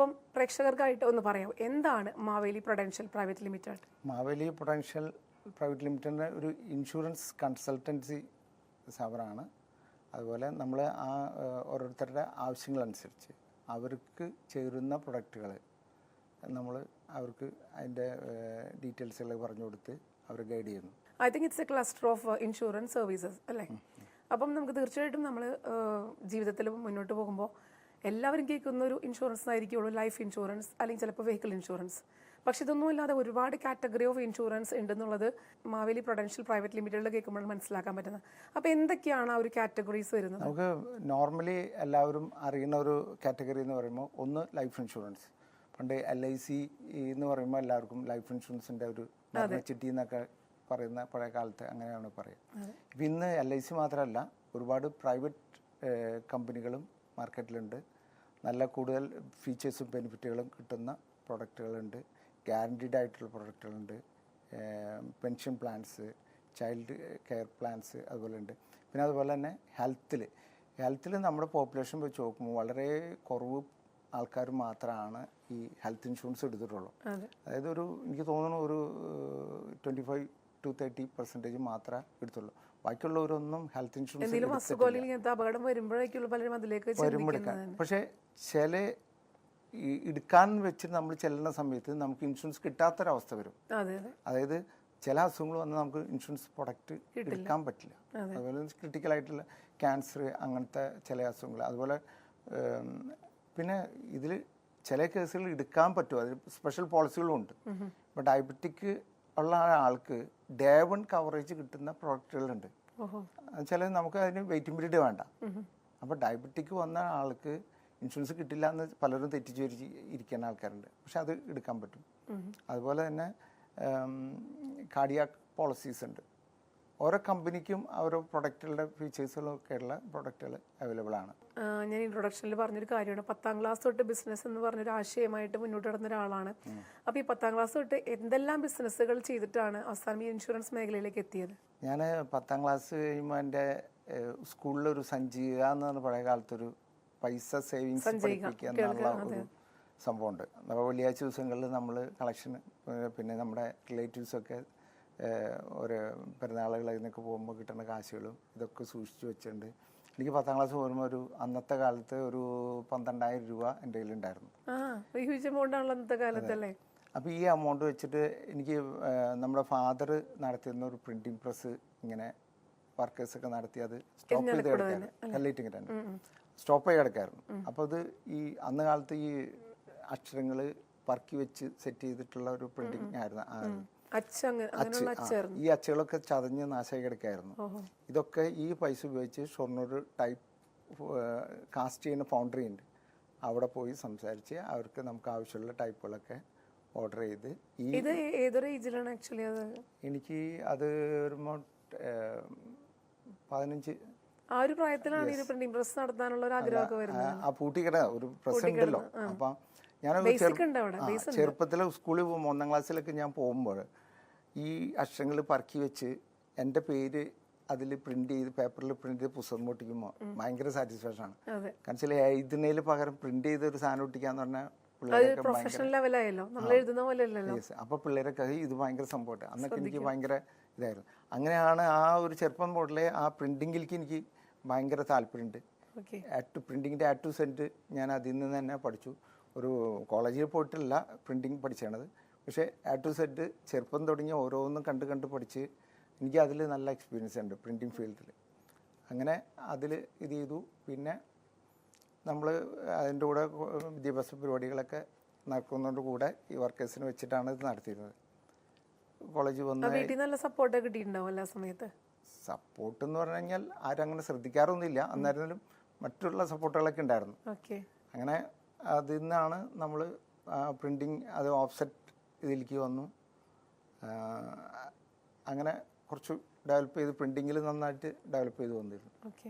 അപ്പം പ്രേക്ഷകർക്കായിട്ട് ഒന്ന് പറയാം, എന്താണ് Maveli prudential private limited? Maveli prudential private ലിമിറ്റഡിൻ്റെ ഒരു ഇൻഷുറൻസ് കൺസൾട്ടൻസി സ്ഥാപനമാണ്. അതുപോലെ നമ്മൾ ഓരോരുത്തരുടെ ആവശ്യങ്ങളനുസരിച്ച് അവർക്ക് ചേരുന്ന പ്രൊഡക്റ്റുകൾ നമ്മൾ അവർക്ക് അതിൻ്റെ ഡീറ്റെയിൽസുകൾ പറഞ്ഞു കൊടുത്ത് അവർ ഗൈഡ് ചെയ്യുന്നു. I think it's A cluster of insurance services അല്ലേ? അപ്പം നമുക്ക് തീർച്ചയായിട്ടും നമ്മൾ ജീവിതത്തിൽ മുന്നോട്ട് പോകുമ്പോൾ എല്ലാവരും കേൾക്കുന്ന ഒരു ഇൻഷുറൻസ് ആയിരിക്കുള്ളൂ, ലൈഫ് ഇൻഷുറൻസ് അല്ലെങ്കിൽ ചിലപ്പോൾ വെഹിക്കിൾ ഇൻഷുറൻസ്. പക്ഷെ ഇതൊന്നുമില്ലാതെ ഒരുപാട് കാറ്റഗറി ഓഫ് ഇൻഷുറൻസ് ഉണ്ടെന്നുള്ളത് മാവേലി പ്രൊഡൻഷ്യൽ പ്രൈവറ്റ് ലിമിറ്റഡിൽ കേൾക്കുമ്പോൾ മനസ്സിലാക്കാൻ പറ്റുന്നത്. അപ്പോൾ എന്തൊക്കെയാണ് ആ ഒരു കാറ്റഗറീസ് വരുന്നത്? നമുക്ക് നോർമലി എല്ലാവരും അറിയുന്ന ഒരു കാറ്റഗറി എന്ന് പറയുമ്പോൾ ഒന്ന് ലൈഫ് ഇൻഷുറൻസ്. പണ്ട് LIC എന്ന് പറയുമ്പോൾ എല്ലാവർക്കും ലൈഫ് ഇൻഷുറൻസിൻ്റെ ഒരു ചിട്ടി എന്നൊക്കെ പറയുന്ന പഴയ കാലത്ത് അങ്ങനെയാണ് പറയുക. ഇപ്പം ഇന്ന് LIC മാത്രമല്ല, ഒരുപാട് പ്രൈവറ്റ് കമ്പനികളും മാർക്കറ്റിലുണ്ട്. നല്ല കൂടുതൽ ഫീച്ചേഴ്സും ബെനിഫിറ്റുകളും കിട്ടുന്ന പ്രൊഡക്റ്റുകളുണ്ട്. ഗ്യാരണ്ടീഡ് ആയിട്ടുള്ള പ്രൊഡക്റ്റുകളുണ്ട്. Pension plans, child care plans അതുപോലെ ഉണ്ട്. പിന്നെ അതുപോലെ തന്നെ ഹെൽത്തിൽ നമ്മുടെ പോപ്പുലേഷൻ വെച്ച് നോക്കുമ്പോൾ വളരെ കുറവ് ആൾക്കാർ മാത്രമാണ് ഈ ഹെൽത്ത് ഇൻഷുറൻസ് എടുത്തിട്ടുള്ളൂ. അതായത് എനിക്ക് തോന്നുന്നു ഒരു 25 to 30% മാത്രമേ എടുത്തുള്ളൂ. ബാക്കിയുള്ളവരൊന്നും ഹെൽത്ത് ഇൻഷുറൻസ് വരുമ്പോഴേക്കാൻ. പക്ഷേ ചില എടുക്കാൻ വെച്ചിട്ട് നമ്മൾ ചെല്ലുന്ന സമയത്ത് നമുക്ക് ഇൻഷുറൻസ് കിട്ടാത്തൊരവസ്ഥ വരും. അതായത് ചില അസുഖങ്ങൾ വന്ന് നമുക്ക് ഇൻഷുറൻസ് പ്രൊഡക്റ്റ് എടുക്കാൻ പറ്റില്ല. അതുപോലെ ക്രിട്ടിക്കലായിട്ടുള്ള ക്യാൻസർ, അങ്ങനത്തെ ചില അസുഖങ്ങൾ. അതുപോലെ പിന്നെ ഇതിൽ ചില കേസുകൾ എടുക്കാൻ പറ്റും, അതിൽ സ്പെഷ്യൽ പോളിസികളും ഉണ്ട്. ഇപ്പോൾ ഡയബറ്റിക് ഉള്ള ആൾക്ക് ഡേ 1 കവറേജ് കിട്ടുന്ന പ്രൊഡക്റ്റുകളുണ്ട്. ചില നമുക്ക് അതിന് വെയിറ്റിംഗ് പീരീഡ് വേണ്ട. അപ്പോൾ ഡയബറ്റിക് വന്ന ആൾക്ക് ഇൻഷുറൻസ് കിട്ടില്ല എന്ന് പലരും തെറ്റിച്ച് ഇരിക്കുന്ന ആൾക്കാരുണ്ട്. പക്ഷെ അത് എടുക്കാൻ പറ്റും. അതുപോലെ തന്നെ കാർഡിയാക് പോളിസീസ് ഉണ്ട്. ഓരോ കമ്പനിക്കും ഓരോ പ്രൊഡക്റ്റുകളുടെ ഫീച്ചേഴ്സുകളൊക്കെ ഉള്ള പ്രൊഡക്റ്റുകൾ അവൈലബിൾ ആണ്. ഞാൻ ഇൻട്രൊഡക്ഷനിൽ പറഞ്ഞൊരു കാര്യമാണ്, 10ാം ക്ലാസ് തൊട്ട് ബിസിനസ് എന്ന് പറഞ്ഞൊരു ആശയമായിട്ട് മുന്നോട്ട് നടന്ന ഒരാളാണ്. അപ്പോൾ ഈ 10ാം ക്ലാസ് തൊട്ട് എന്തെല്ലാം ബിസിനസ്സുകൾ ചെയ്തിട്ടാണ് അവസാനം ഈ ഇൻഷുറൻസ് മേഖലയിലേക്ക് എത്തിയത്? ഞാൻ 10ാം ക്ലാസ് കഴിയുമ്പോൾ എൻ്റെ സ്കൂളിലൊരു സഞ്ജീവ എന്ന് പറഞ്ഞ പഴയ കാലത്തൊരു പൈസ സേവിങ്സ് പഠിപ്പിക്കുക എന്നുള്ള ഒരു സംഭവമുണ്ട്. അപ്പോൾ വെള്ളിയാഴ്ച ദിവസങ്ങളിൽ നമ്മൾ കളക്ഷൻ, പിന്നെ നമ്മുടെ റിലേറ്റീവ്സൊക്കെ ഒരു പെരുന്നാളുകളിൽ നിന്നൊക്കെ പോകുമ്പോൾ കിട്ടുന്ന കാശുകളും ഇതൊക്കെ സൂക്ഷിച്ചു വെച്ചിട്ടുണ്ട്. എനിക്ക് 10ാം ക്ലാസ് പോകുമ്പോൾ അന്നത്തെ കാലത്ത് ഒരു 12,000 രൂപ എൻ്റെ കയ്യിലുണ്ടായിരുന്നു. അപ്പോൾ ഈ എമൗണ്ട് വെച്ചിട്ട് എനിക്ക് നമ്മുടെ ഫാദർ നടത്തിയിരുന്ന ഒരു പ്രിൻറ്റിങ് പ്രസ് ഇങ്ങനെ വർക്കേഴ്സൊക്കെ നടത്തി അത് സ്റ്റോപ്പ് ചെയ്ത് കിടക്കായിരുന്നു. കല്ലേറ്റിങ് തന്നെ സ്റ്റോപ്പ് ചെയ്ത് കിടക്കായിരുന്നു. അപ്പോൾ അത് ഈ അന്ന് കാലത്ത് ഈ അക്ഷരങ്ങൾ പറക്കി വെച്ച് സെറ്റ് ചെയ്തിട്ടുള്ള ഒരു പ്രിൻറ്റിങ് ആയിരുന്നു. ഈ അച്ചുകളൊക്കെ ചതഞ്ഞ് നാശമായി കിടക്കായിരുന്നു. ഇതൊക്കെ ഈ പൈസ ഉപയോഗിച്ച് ഷൊർണൂർ ടൈപ്പ് കാസ്റ്റ് ചെയ്യുന്ന ഫൗണ്ടറി ഉണ്ട്, അവിടെ പോയി സംസാരിച്ച് അവർക്ക് നമുക്ക് ആവശ്യമുള്ള ടൈപ്പുകളൊക്കെ ഓർഡർ ചെയ്ത്. എനിക്ക് അത് ഒരു 15 ആ ഒരു പ്രായത്തിലാണ് ഈ പ്രിന്റിംഗ് പ്രസ് നടത്താനുള്ള ഒരു ആഗ്രഹമൊക്കെ വരുന്നത്. ആ പൂട്ടിക്കട ഒരു പ്രസ് ഉണ്ടല്ലോ. അപ്പം ഞാൻ ചെറുപ്പത്തിൽ സ്കൂളിൽ പോകുമ്പോൾ 1ാം ക്ലാസ്സിലൊക്കെ ഞാൻ പോകുമ്പോൾ ഈ അക്ഷരങ്ങൾ പറക്കി വെച്ച് എൻ്റെ പേര് അതിൽ പ്രിന്റ് ചെയ്ത് പേപ്പറിൽ പ്രിന്റ് ചെയ്ത് പുസ്തകം ഒട്ടിക്കുമ്പോൾ ഭയങ്കര സാറ്റിസ്ഫാക്ഷൻ ആണ്. കാരണം വെച്ചാൽ ഇതിനേല് പകരം പ്രിന്റ് ചെയ്ത് ഒരു സാധനം ഒട്ടിക്കാന്ന് പറഞ്ഞാൽ അപ്പൊ പിള്ളേരൊക്കെ ഇത് ഭയങ്കര സംഭവമായിട്ട് അന്നൊക്കെ എനിക്ക് ഭയങ്കര ഇതായിരുന്നു. അങ്ങനെയാണ് ആ ഒരു ചെറുപ്പം മുതലേ ആ പ്രിന്റിങ്ങിലേക്ക് എനിക്ക് ഭയങ്കര താല്പര്യമുണ്ട്. പ്രിന്റിങ്ങിന്റെ A to Z ഞാൻ അതിൽ നിന്ന് തന്നെ പഠിച്ചു. ഒരു കോളേജിൽ പോയിട്ടില്ല പ്രിന്റിങ് പഠിച്ചത്, പക്ഷേ A to Z ചെറുപ്പം തുടങ്ങി ഓരോന്നും കണ്ട് പഠിച്ച് എനിക്ക് അതിൽ നല്ല എക്സ്പീരിയൻസ് ഉണ്ട് പ്രിന്റിങ് ഫീൽഡിൽ. അങ്ങനെ അതിൽ ഇത് ചെയ്തു. പിന്നെ നമ്മൾ അതിൻ്റെ കൂടെ വിദ്യാഭ്യാസ പരിപാടികളൊക്കെ നടക്കുന്നതിൻ്റെ കൂടെ ഈ വർക്കേഴ്സിന് വെച്ചിട്ടാണ് ഇത് നടത്തിയിരുന്നത്. കോളേജിൽ വന്ന് നല്ല സപ്പോർട്ട് കിട്ടിയിട്ടുണ്ടാവും എല്ലാ സമയത്ത്. സപ്പോർട്ട് എന്ന് പറഞ്ഞു കഴിഞ്ഞാൽ ആരും അങ്ങനെ ശ്രദ്ധിക്കാറൊന്നുമില്ല, എന്നായിരുന്നാലും മറ്റുള്ള സപ്പോർട്ടുകളൊക്കെ ഉണ്ടായിരുന്നു. അങ്ങനെ അതിൽ നിന്നാണ് നമ്മൾ പ്രിൻറ്റിങ് അത് ഓഫ്സെറ്റ് ഇതിലേക്ക് വന്നു. അങ്ങനെ കുറച്ച് ഡെവലപ്പ് ചെയ്ത് പ്രിൻറ്റിങ്ങിൽ നന്നായിട്ട് ഡെവലപ്പ് ചെയ്ത് വന്നിരുന്നു.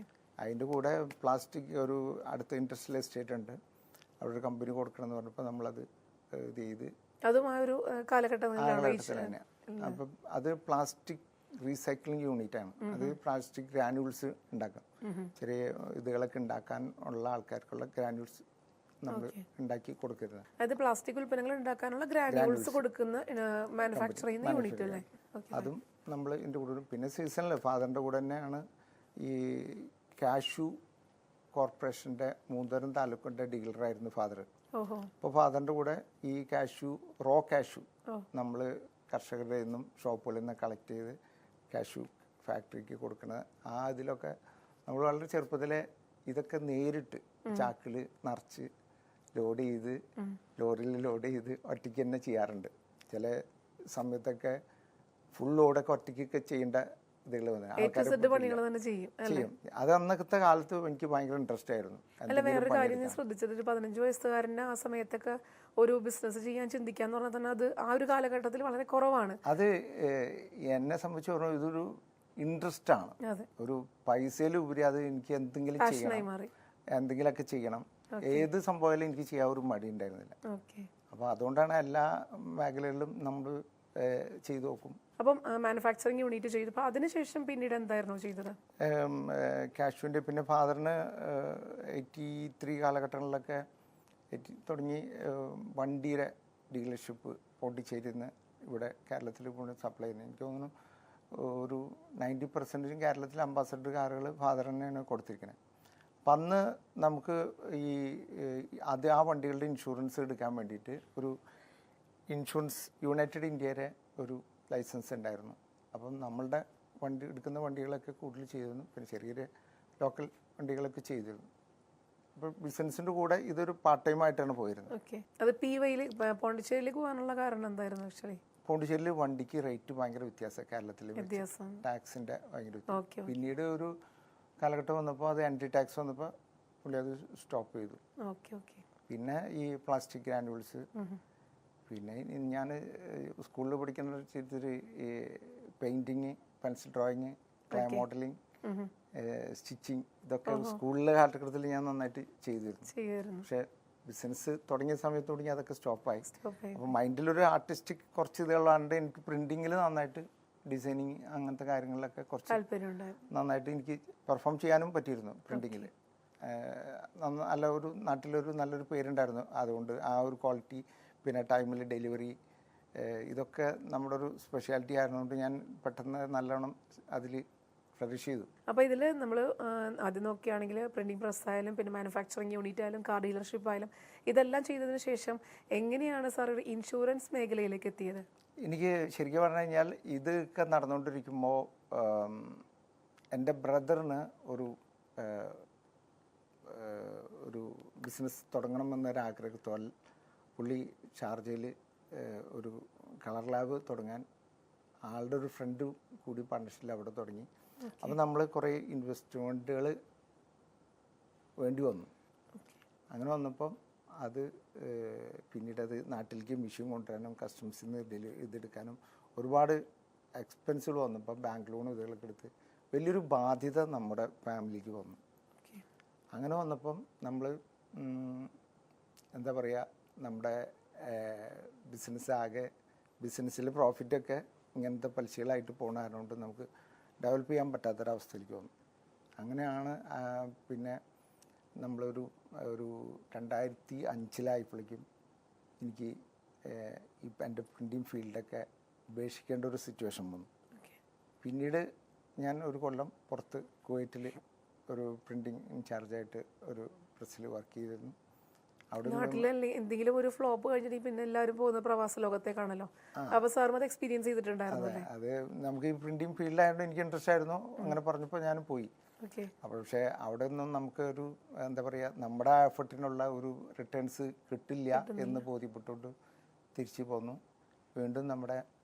അതിൻ്റെ കൂടെ പ്ലാസ്റ്റിക് ഒരു അടുത്ത ഇൻഡസ്ട്രിയൽ എസ്റ്റേറ്റ് ഉണ്ട്, അവിടെ ഒരു കമ്പനി കൊടുക്കണം എന്ന് പറഞ്ഞപ്പോൾ നമ്മളത് ഇത് ചെയ്ത് അതും ആ ഒരു കാലഘട്ടത്തിൽ തന്നെ. അപ്പം അത് പ്ലാസ്റ്റിക് റീസൈക്ലിംഗ് യൂണിറ്റ് ആണ്. അത് പ്ലാസ്റ്റിക് ഗ്രാനുൾസ് ഉണ്ടാക്കാം, ചെറിയ ഇതുകളൊക്കെ ഉണ്ടാക്കാൻ ഉള്ള ആൾക്കാർക്കുള്ള ഗ്രാനുൾസ് നമ്മൾ ഉണ്ടാക്കി കൊടുക്കുന്നത്. അതായത് പ്ലാസ്റ്റിക് ഉൽപ്പന്നങ്ങൾ ഉണ്ടാക്കാനുള്ള ഗ്രാനുവൽസ് കൊടുക്കുന്ന മാനുഫാക്ചർ ചെയ്യുന്ന യൂണിറ്റ് അല്ലേ? അതും നമ്മൾ ഇതിൻ്റെ കൂടെ പിന്നെ സീസണിൽ ഫാദറിൻ്റെ കൂടെ തന്നെയാണ് ഈ കാഷ്യൂ കോർപ്പറേഷൻ്റെ മൂന്നരം താലൂക്കിൻ്റെ ഡീലറായിരുന്നു ഫാദർ. അപ്പോൾ ഫാദറിൻ്റെ കൂടെ ഈ കാഷ്യൂ റോ കാഷ്യൂ നമ്മൾ കർഷകരുടെ നിന്നും ഷോപ്പുകളിൽ നിന്ന് കളക്ട് ചെയ്ത് കാഷ്യൂ ഫാക്ടറിക്ക് കൊടുക്കുന്നത്. ഇതിലൊക്കെ നമ്മൾ വളരെ ചെറുപ്പത്തിലെ ഇതൊക്കെ നേരിട്ട് ചാക്കിൽ നിറച്ച് ലോഡ് ചെയ്ത് ലോറിയിൽ ലോഡ് ചെയ്ത് ഒറ്റയ്ക്ക് തന്നെ ചെയ്യാറുണ്ട്. ചില സമയത്തൊക്കെ ഫുൾ ലോഡൊക്കെ ഒറ്റയ്ക്കൊക്കെ ചെയ്യേണ്ട ഇതുകൾ ചെയ്യും. അത് അന്നത്തെ കാലത്ത് എനിക്ക് ഭയങ്കര ഇൻട്രസ്റ്റ് ആയിരുന്നു. അല്ല, വേറൊരു കാര്യം ഞാൻ ശ്രദ്ധിച്ചത്, ഒരു 15 വയസ്സുകാരന് ആ സമയത്തൊക്കെ ഒരു ബിസിനസ് ചെയ്യാൻ ചിന്തിക്കാന്ന് പറഞ്ഞാൽ തന്നെ അത് ആ ഒരു കാലഘട്ടത്തിൽ വളരെ കുറവാണ്. അത് എന്നെ സംബന്ധിച്ച് പറഞ്ഞാൽ ഇതൊരു ഇൻട്രസ്റ്റ് ആണ്, ഒരു പൈസയിലുപരി അത് എനിക്ക് എന്തെങ്കിലും ചെയ്യണം, എന്തെങ്കിലുമൊക്കെ ചെയ്യണം. ഏത് സംഭവമായാലും എനിക്ക് ചെയ്യാൻ ഒരു മടി ഉണ്ടായിരുന്നില്ല. അപ്പോൾ അതുകൊണ്ടാണ് എല്ലാ മേഖലകളിലും നമ്മൾ ചെയ്തു നോക്കും. അപ്പം മാനുഫാക്ചറിങ് യൂണിറ്റ് ചെയ്തപ്പോൾ അതിനുശേഷം പിന്നീട് എന്തായിരുന്നു ചെയ്തത്? കാഷ്യൂവിൻ്റെ പിന്നെ ഫാദറിന് 83 കാലഘട്ടങ്ങളിലൊക്കെ തുടങ്ങി വണ്ടിയുടെ ഡീലർഷിപ്പ് പോണ്ടിച്ചേരിയിൽ നിന്ന് ഇവിടെ കേരളത്തിൽ കൊണ്ട് സപ്ലൈ ചെയ്യുന്നത്. എനിക്ക് തോന്നുന്നു ഒരു 90% കേരളത്തിൽ അംബാസഡർ കാറുകൾ ഫാദർ തന്നെയാണ് കൊടുത്തിരിക്കുന്നത്. അപ്പം അന്ന് നമുക്ക് ആ വണ്ടികളുടെ ഇൻഷുറൻസ് എടുക്കാൻ വേണ്ടിയിട്ട് ഒരു ഇൻഷുറൻസ് യുണൈറ്റഡ് ഇന്ത്യയുടെ ഒരു ലൈസൻസ് ഉണ്ടായിരുന്നു. അപ്പം നമ്മളുടെ വണ്ടി എടുക്കുന്ന വണ്ടികളൊക്കെ കൂടുതൽ ചെയ്തിരുന്നു. പിന്നെ ചെറിയ ലോക്കൽ വണ്ടികളൊക്കെ ചെയ്തിരുന്നു. അപ്പോൾ ബിസിനസിൻ്റെ കൂടെ ഇതൊരു പാർട്ട് ടൈം ആയിട്ടാണ് പോയിരുന്നത്. അത് പോണ്ടിച്ചേരിയിലേക്ക് പോകാനുള്ള കാരണം എന്തായിരുന്നു? ആക്ച്വലി പോണ്ടിച്ചേരിയിൽ വണ്ടിക്ക് റേറ്റ് ഭയങ്കര വ്യത്യാസം, കേരളത്തിൽ ടാക്സിൻ്റെ ഭയങ്കര വ്യത്യാസം. പിന്നീട് ഒരു കാലഘട്ടം വന്നപ്പോൾ അത് എൻട്രി ടാക്സ് വന്നപ്പോൾ പുള്ളി അത് സ്റ്റോപ്പ് ചെയ്തു. പിന്നെ ഈ പ്ലാസ്റ്റിക് ഗ്രാനുവൽസ്, പിന്നെ ഞാൻ സ്കൂളിൽ പഠിക്കുന്ന ചെയ്തൊരു ഈ painting, pencil drawing, clay modelling, stitching, ഇതൊക്കെ സ്കൂളിലെ കാലഘട്ടത്തിൽ ഞാൻ നന്നായിട്ട് ചെയ്തിരുന്നു. പക്ഷേ ബിസിനസ് തുടങ്ങിയ സമയത്ത് തുടങ്ങി അതൊക്കെ സ്റ്റോപ്പായി. അപ്പോൾ മൈൻഡിലൊരു ആർട്ടിസ്റ്റിക് കുറച്ച് ഇതുള്ളതുകൊണ്ട് എനിക്ക് പ്രിൻറ്റിങ്ങിൽ നന്നായിട്ട് ഡിസൈനിങ് അങ്ങനത്തെ കാര്യങ്ങളിലൊക്കെ കുറച്ച് നന്നായിട്ട് എനിക്ക് പെർഫോം ചെയ്യാനും പറ്റിയിരുന്നു. പ്രിൻറ്റിങ്ങിൽ നാട്ടിലൊരു നല്ലൊരു പേരുണ്ടായിരുന്നു. അതുകൊണ്ട് ആ ഒരു ക്വാളിറ്റി, പിന്നെ ടൈമിൽ ഡെലിവറി, ഇതൊക്കെ നമ്മുടെ ഒരു സ്പെഷ്യാലിറ്റി ആയിരുന്നുകൊണ്ട് ഞാൻ പെട്ടെന്ന് നല്ലോണം അതിൽ ഫ്ലറിഷ് ചെയ്തു. അപ്പോൾ ഇതിൽ നമ്മൾ ആദ്യം നോക്കുകയാണെങ്കിൽ പ്രിൻറ്റിംഗ് പ്രസ് ആയാലും പിന്നെ മാനുഫാക്ചറിങ് യൂണിറ്റ് ആയാലും കാർ ഡീലർഷിപ്പ് ആയാലും ഇതെല്ലാം ചെയ്തതിന് ശേഷം എങ്ങനെയാണ് സാർ ഒരു ഇൻഷുറൻസ് മേഖലയിലേക്ക് എത്തിയത്? എനിക്ക് ശരിക്കും പറഞ്ഞു കഴിഞ്ഞാൽ ഇതൊക്കെ നടന്നുകൊണ്ടിരിക്കുമ്പോൾ എൻ്റെ ബ്രദറിന് ഒരു ബിസിനസ് തുടങ്ങണമെന്നൊരാഗ്രഹത്തോൽ പുള്ളി ഷാർജയിൽ ഒരു കളർ ലാബ് തുടങ്ങാൻ ആളുടെ ഒരു ഫ്രണ്ട് കൂടി പാർട്ണർഷിപ്പിൽ അവിടെ തുടങ്ങി. അപ്പോൾ നമ്മൾ കുറേ ഇൻവെസ്റ്റ്മെൻറ്റുകൾ വേണ്ടി വന്നു. അങ്ങനെ വന്നപ്പം അത് പിന്നീട് അത് നാട്ടിലേക്ക് മെഷീൻ കൊണ്ടുവരാനും കസ്റ്റംസിൽ നിന്ന് ഇതെടുക്കാനും ഒരുപാട് എക്സ്പെൻസുകൾ വന്നപ്പോൾ ബാങ്ക് ലോൺ ഇതുകളൊക്കെ എടുത്ത് വലിയൊരു ബാധ്യത നമ്മുടെ ഫാമിലിക്ക് വന്നു. അങ്ങനെ വന്നപ്പം നമ്മൾ എന്താ പറയുക, നമ്മുടെ ബിസിനസ്സിൽ പ്രോഫിറ്റൊക്കെ ഇങ്ങനത്തെ പലിശകളായിട്ട് പോകുന്ന കാരണം കൊണ്ട് നമുക്ക് ഡെവലപ്പ് ചെയ്യാൻ പറ്റാത്തൊരവസ്ഥയിലേക്ക് വന്നു. അങ്ങനെയാണ് പിന്നെ നമ്മളൊരു 2005 എനിക്ക് ഇപ്പം എൻ്റെ പ്രിൻറ്റിങ് ഫീൽഡൊക്കെ ഉപേക്ഷിക്കേണ്ട ഒരു സിറ്റുവേഷൻ വന്നു. പിന്നീട് ഞാൻ ഒരു കൊല്ലം പുറത്ത് കുവൈറ്റിൽ ഒരു പ്രിൻറ്റിങ് ഇൻചാർജായിട്ട് ഒരു പ്രസ്സിൽ വർക്ക് ചെയ്തിരുന്നു. നാട്ടിലല്ലേ എന്തെങ്കിലും ഒരു ഫ്ലോപ്പ് കഴിഞ്ഞിട്ട് പിന്നെ എല്ലാവരും പോകുന്ന പ്രവാസ ലോകത്തേക്കാണല്ലോ. അപ്പോൾ സാറും അത് എക്സ്പീരിയൻസ് ചെയ്തിട്ടുണ്ടായിരുന്നു? അത് നമുക്ക് ഈ പ്രിന്റിംഗ് ഫീൽഡായതുകൊണ്ട് എനിക്ക് ഇൻട്രസ്റ്റ് ആയിരുന്നു. അങ്ങനെ പറഞ്ഞപ്പോൾ ഞാൻ പോയി. അപ്പോൾ പക്ഷേ അവിടെ നിന്നും നമുക്ക് ഒരു എന്താ പറയുക, നമ്മുടെ ആ എഫർട്ടിനുള്ള ഒരു റിട്ടേൺസ് കിട്ടില്ല എന്ന് ബോധ്യപ്പെട്ടുകൊണ്ട് തിരിച്ചു പോന്നു. വീണ്ടും നമ്മുടെ